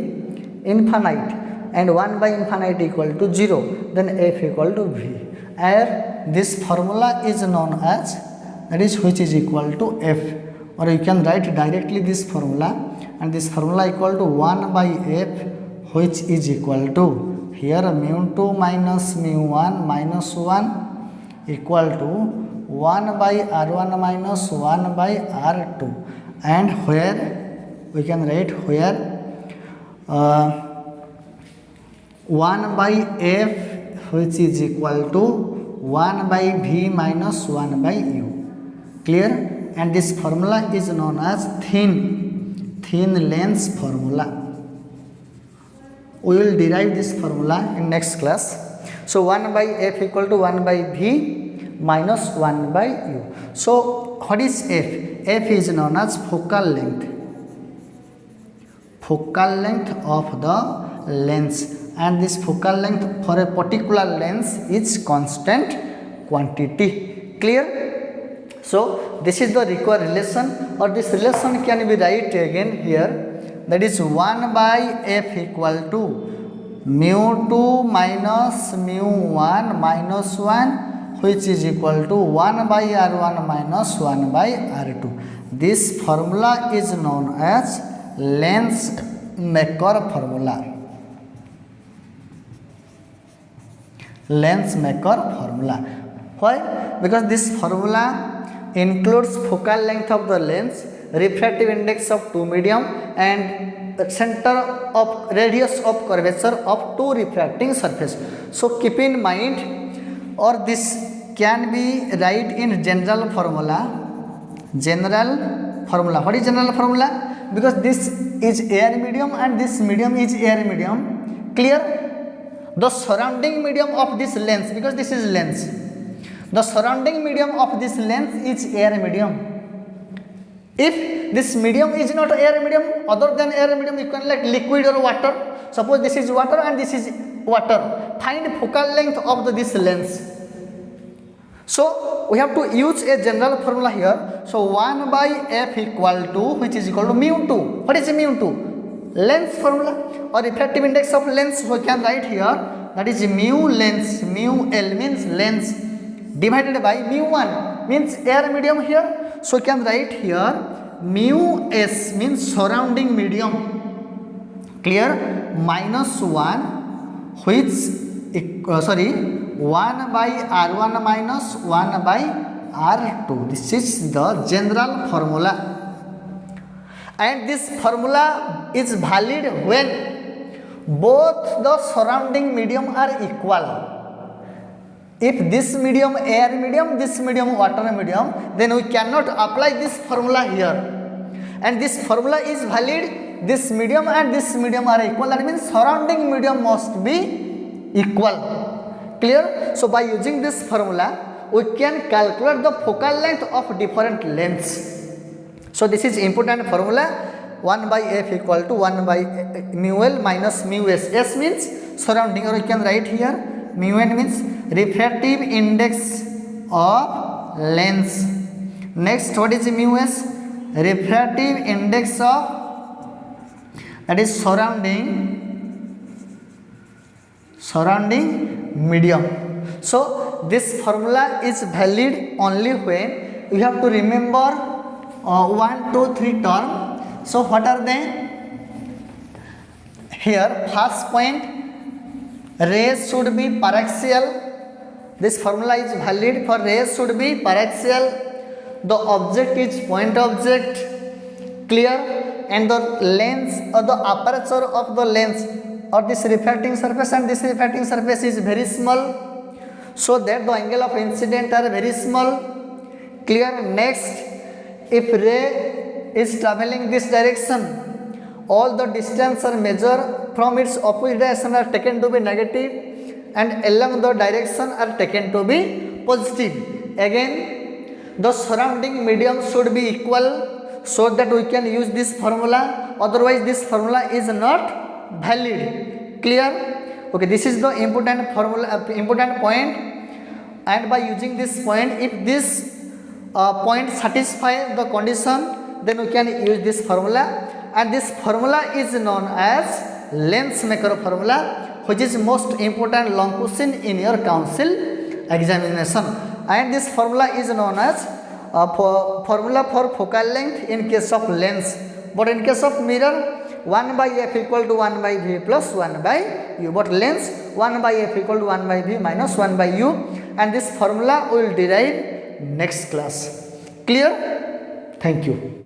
infinite, and 1 by infinite equal to 0, then f equal to v. And this formula is known as, that is which is equal to f, or you can write directly this formula, and this formula equal to 1 by f, which is equal to here mu2 minus mu1 minus 1 equal to 1 by r1 minus 1 by r2, and where we can write where 1 by f, which is equal to 1 by v minus 1 by u. Clear? And this formula is known as thin lens formula. We will derive this formula in next class. So 1 by f equal to 1 by v minus 1 by u. So what is f? F is known as focal length of the lens, and this focal length for a particular lens is constant quantity. Clear? So this is the required relation, or this relation can be write again here, that is 1 by f equal to mu2 minus mu1 minus 1, which is equal to 1 by r1 minus 1 by r2. This formula is known as lens maker formula. Lens maker formula. Why? Because this formula includes focal length of the lens, refractive index of two medium, and the center of radius of curvature of two refracting surface. So keep in mind, or this can be write in general formula. What is general formula? Because this is air medium and this medium is air medium. Clear? The surrounding medium of this lens, because this is lens, the surrounding medium of this lens is air medium. If this medium is not air medium, other than air medium, you can like liquid or water. Suppose this is water and this is water. Find focal length of this lens. So we have to use a general formula here. So 1 by f equal to, which is equal to mu2. What is mu2? Lens formula, or refractive index of lens. We can write here, that is mu lens, mu L means lens, divided by mu1 means air medium here. So we can write here mu s means surrounding medium. Clear? Minus 1, which 1 by r1 minus 1 by r2. This is the general formula, and this formula is valid when both the surrounding medium are equal. If this medium air medium, this medium water medium, then we cannot apply this formula here, and this formula is valid. This medium and this medium are equal, that means surrounding medium must be equal. Clear? So by using this formula we can calculate the focal length of different lens. So this is important formula. 1 by f equal to 1 by mu l minus mu s. S means surrounding, or you can write here mu n means refractive index of lens. Next, what is mu s? Refractive index of, that is surrounding medium. So this formula is valid only when you have to remember 1, 2, 3 term. So what are they? Here first point, rays should be paraxial. This formula is valid for rays should be paraxial. The object is point object. Clear? And the lens or the aperture of the lens or this refracting surface and this refracting surface is very small, so that the angle of incident are very small. Clear? Next, if ray is traveling this direction, all the distance are measured from its opposite direction are taken to be negative, and along the direction are taken to be positive. Again, the surrounding medium should be equal, so that we can use this formula, otherwise this formula is not valid. Clear? Okay, this is the important formula, important point, and by using this point, if this point satisfy the condition, then we can use this formula, and this formula is known as lens maker formula, which is most important long question in your council examination. And this formula is known as formula for focal length in case of lens, but in case of mirror 1 by f equal to 1 by v plus 1 by u, but lens 1 by f equal to 1 by v minus 1 by u, and this formula will derive next class. Clear? Thank you.